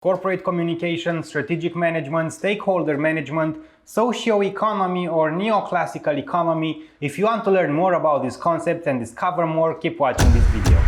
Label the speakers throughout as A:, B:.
A: corporate communication, strategic management, stakeholder management, socio-economy or neoclassical economy. If you want to learn more about these concepts and discover more, keep watching this video.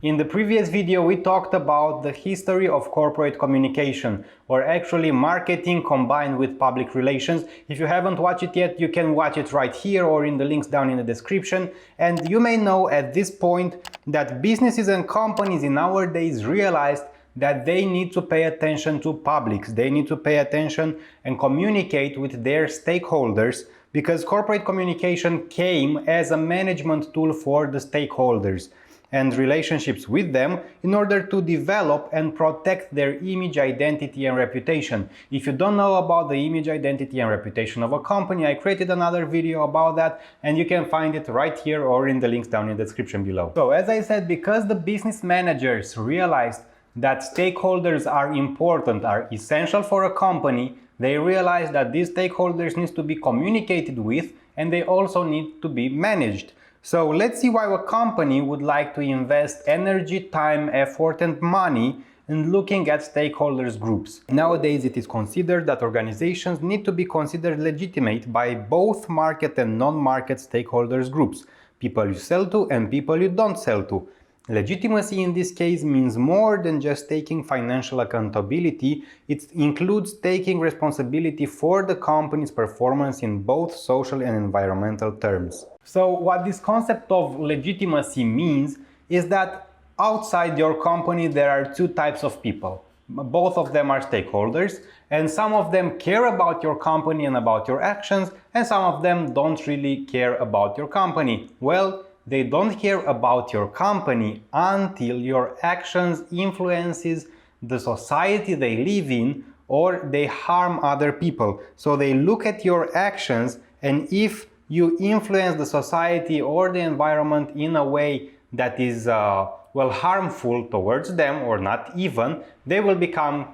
A: In the previous video, we talked about the history of corporate communication, or actually marketing combined with public relations. If you haven't watched it yet, you can watch it right here or in the links down in the description. And you may know at this point that businesses and companies in our days realized that they need to pay attention to publics. They need to pay attention and communicate with their stakeholders, because corporate communication came as a management tool for the stakeholders and relationships with them in order to develop and protect their image, identity and reputation. If you don't know about the image, identity and reputation of a company, I created another video about that and you can find it right here or in the links down in the description below. So as I said, because the business managers realized that stakeholders are important, are essential for a company, they realized that these stakeholders need to be communicated with and they also need to be managed. So let's see why a company would like to invest energy, time, effort and money in looking at stakeholders groups. Nowadays it is considered that organizations need to be considered legitimate by both market and non-market stakeholders groups, people you sell to and people you don't sell to. Legitimacy in this case means more than just taking financial accountability. It includes taking responsibility for the company's performance in both social and environmental terms. So what this concept of legitimacy means is that outside your company there are two types of people. Both of them are stakeholders, and some of them care about your company and about your actions, and some of them don't really care about your company. Well, they don't care about your company until your actions influences the society they live in or they harm other people. So they look at your actions, and if you influence the society or the environment in a way that is harmful towards them or not even, they will become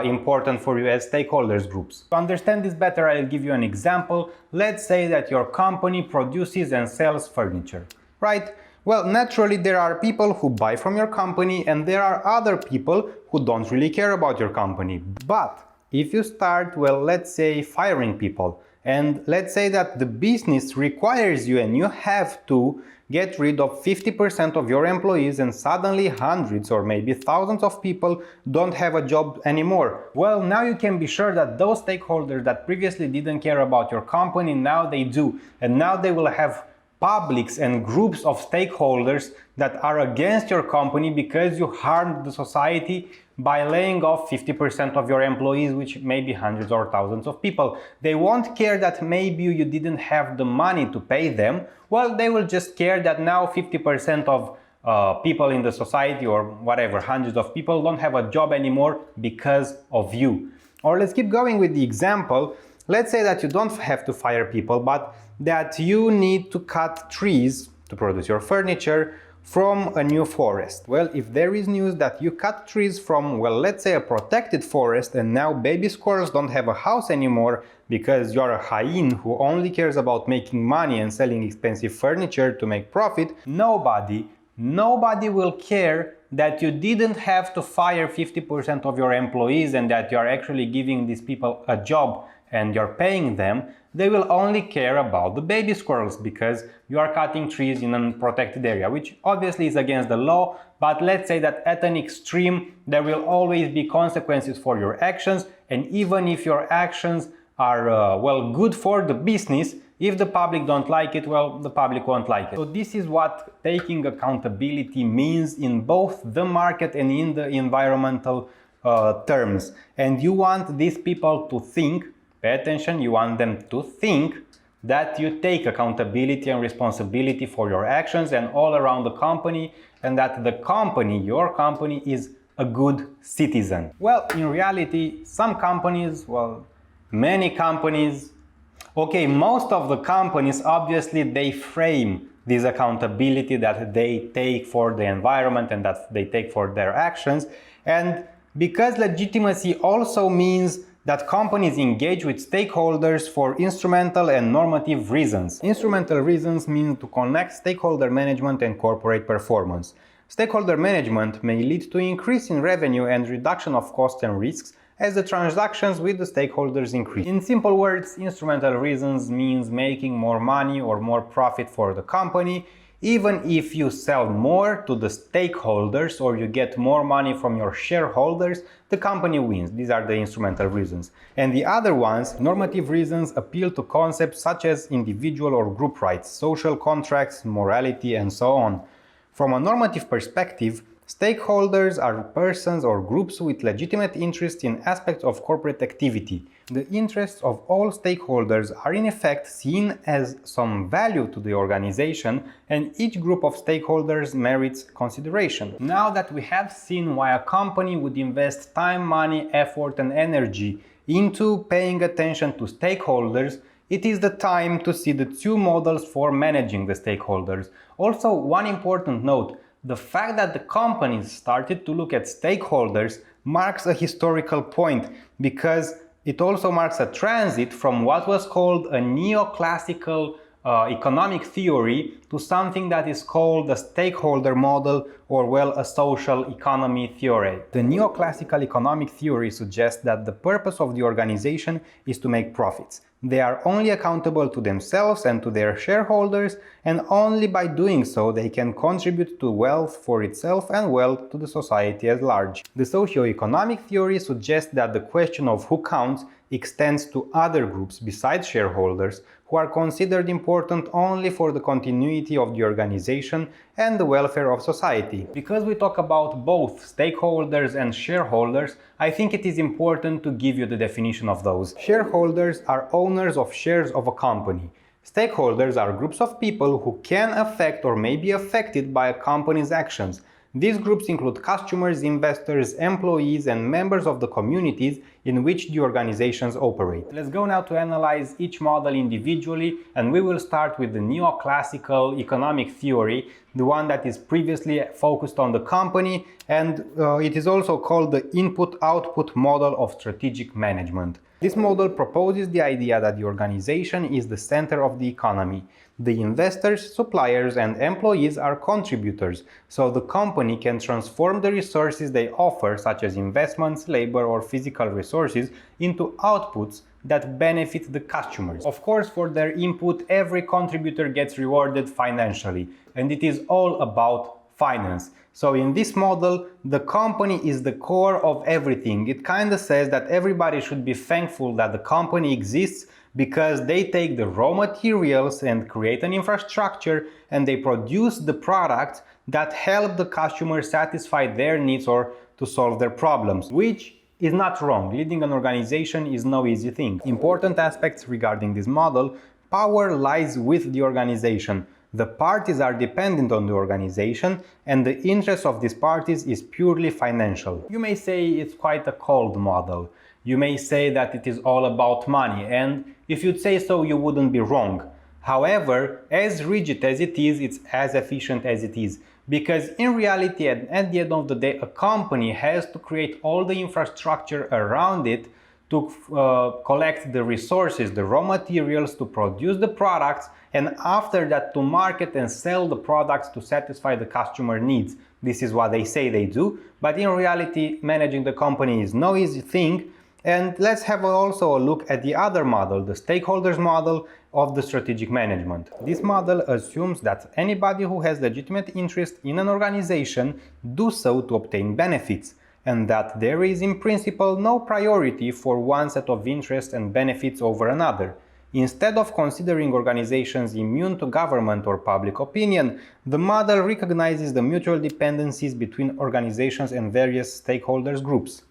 A: important for you as stakeholders groups. To understand this better, I'll give you an example. Let's say that your company produces and sells furniture. Right? Well, naturally there are people who buy from your company and there are other people who don't really care about your company. But if you start, well, let's say firing people, and let's say that the business requires you and you have to get rid of 50% of your employees, and suddenly hundreds or maybe thousands of people don't have a job anymore. Well, now you can be sure that those stakeholders that previously didn't care about your company, now they do, and now they will have publics and groups of stakeholders that are against your company because you harmed the society by laying off 50% of your employees, which may be hundreds or thousands of people. They won't care that maybe you didn't have the money to pay them. Well, they will just care that now 50% of people in the society, or whatever, hundreds of people, don't have a job anymore because of you. Or let's keep going with the example. Let's say that you don't have to fire people, but that you need to cut trees to produce your furniture from a new forest. Well, if there is news that you cut trees from, well, let's say a protected forest, and now baby squirrels don't have a house anymore because you're a hyena who only cares about making money and selling expensive furniture to make profit, nobody will care that you didn't have to fire 50% of your employees and that you're actually giving these people a job and you're paying them. They will only care about the baby squirrels because you are cutting trees in a protected area, which obviously is against the law, but let's say that at an extreme there will always be consequences for your actions, and even if your actions are good for the business, if the public don't like it, well, the public won't like it. So this is what taking accountability means in both the market and in the environmental terms. And you want these people to think, pay attention, you want them to think that you take accountability and responsibility for your actions and all around the company, and that the company, your company, is a good citizen. Well, in reality, some companies, well, many companies, okay, most of the companies, obviously, they frame this accountability that they take for the environment and that they take for their actions. And because legitimacy also means that companies engage with stakeholders for instrumental and normative reasons. Instrumental reasons mean to connect stakeholder management and corporate performance. Stakeholder management may lead to increase in revenue and reduction of costs and risks as the transactions with the stakeholders increase. In simple words, instrumental reasons means making more money or more profit for the company. Even if you sell more to the stakeholders or you get more money from your shareholders, the company wins. These are the instrumental reasons. And the other ones, normative reasons, appeal to concepts such as individual or group rights, social contracts, morality, and so on. From a normative perspective, stakeholders are persons or groups with legitimate interest in aspects of corporate activity. The interests of all stakeholders are in effect seen as some value to the organization, and each group of stakeholders merits consideration. Now that we have seen why a company would invest time, money, effort, and energy into paying attention to stakeholders, it is the time to see the two models for managing the stakeholders. Also, one important note. The fact that the companies started to look at stakeholders marks a historical point, because it also marks a transit from what was called a Neoclassical Economic Theory to something that is called the stakeholder model, or well, a social economy theory. The Neoclassical Economic Theory suggests that the purpose of the organization is to make profits. They are only accountable to themselves and to their shareholders, and only by doing so they can contribute to wealth for itself and wealth to the society at large. The socio-economic theory suggests that the question of who counts extends to other groups besides shareholders, who are considered important only for the continuity of the organization and the welfare of society. Because we talk about both stakeholders and shareholders, I think it is important to give you the definition of those. Shareholders are owners of shares of a company. Stakeholders are groups of people who can affect or may be affected by a company's actions. These groups include customers, investors, employees, and members of the communities in which the organizations operate. Let's go now to analyze each model individually, and we will start with the Neoclassical Economic Theory, the one that is previously focused on the company, and it is also called the input-output model of strategic management. This model proposes the idea that the organization is the center of the economy. The investors, suppliers, and employees are contributors, so the company can transform the resources they offer, such as investments, labor, or physical resources, into outputs that benefit the customers. Of course, for their input, every contributor gets rewarded financially, and it is all about finance. So in this model, the company is the core of everything. It kind of says that everybody should be thankful that the company exists, because they take the raw materials and create an infrastructure, and they produce the products that help the customer satisfy their needs or to solve their problems, which is not wrong. Leading an organization is no easy thing. Important aspects regarding this model: power lies with the organization. The parties are dependent on the organization, and the interest of these parties is purely financial. You may say it's quite a cold model. You may say that it is all about money, and if you'd say so, you wouldn't be wrong. However, as rigid as it is, it's as efficient as it is. Because in reality, at the end of the day, a company has to create all the infrastructure around it to collect the resources, the raw materials, to produce the products, and after that to market and sell the products to satisfy the customer needs. This is what they say they do, but in reality, managing the company is no easy thing. And let's have also a look at the other model, the stakeholders model of the strategic management. This model assumes that anybody who has legitimate interest in an organization do so to obtain benefits, and that there is in principle no priority for one set of interests and benefits over another. Instead of considering organizations immune to government or public opinion, the model recognizes the mutual dependencies between organizations and various stakeholders groups.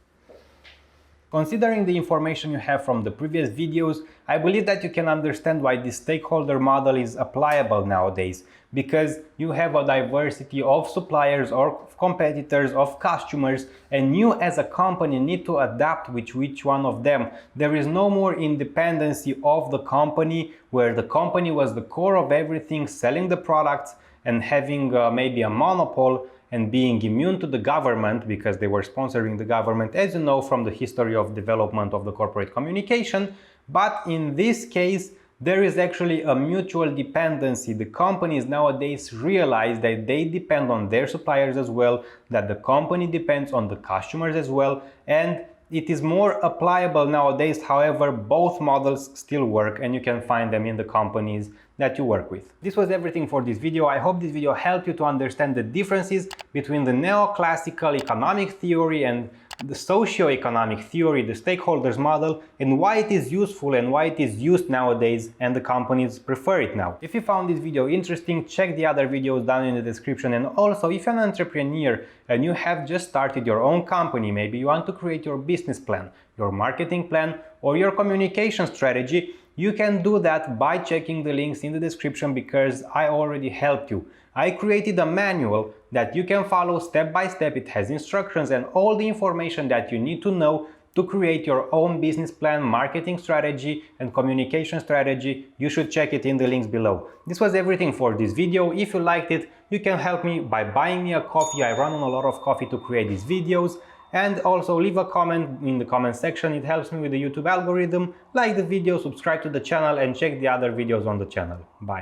A: Considering the information you have from the previous videos, I believe that you can understand why this stakeholder model is applicable nowadays, because you have a diversity of suppliers or competitors, of customers, and you as a company need to adapt with which one of them. There is no more independency of the company, where the company was the core of everything, selling the products and having maybe a monopoly, and being immune to the government because they were sponsoring the government, as you know from the history of development of the corporate communication. But in this case, There is actually a mutual dependency. The companies nowadays realize that they depend on their suppliers as well, that the company depends on the customers as well, and it is more applicable nowadays. However, both models still work and you can find them in the companies that you work with. This was everything for this video. I hope this video helped you to understand the differences between the Neoclassical Economic Theory and the Socio-economic Theory, the stakeholders model, and why it is useful and why it is used nowadays and the companies prefer it now. If you found this video interesting, check the other videos down in the description. And also, if you're an entrepreneur and you have just started your own company, maybe you want to create your business plan, your marketing plan, or your communication strategy, you can do that by checking the links in the description, because I already helped you. I created a manual that you can follow step by step. It has instructions and all the information that you need to know to create your own business plan, marketing strategy, and communication strategy. You should check it in the links below. This was everything for this video. If you liked it, you can help me by buying me a coffee. I run on a lot of coffee to create these videos. And also leave a comment in the comment section. It helps me with the YouTube algorithm. Like the video, subscribe to the channel, and check the other videos on the channel. Bye.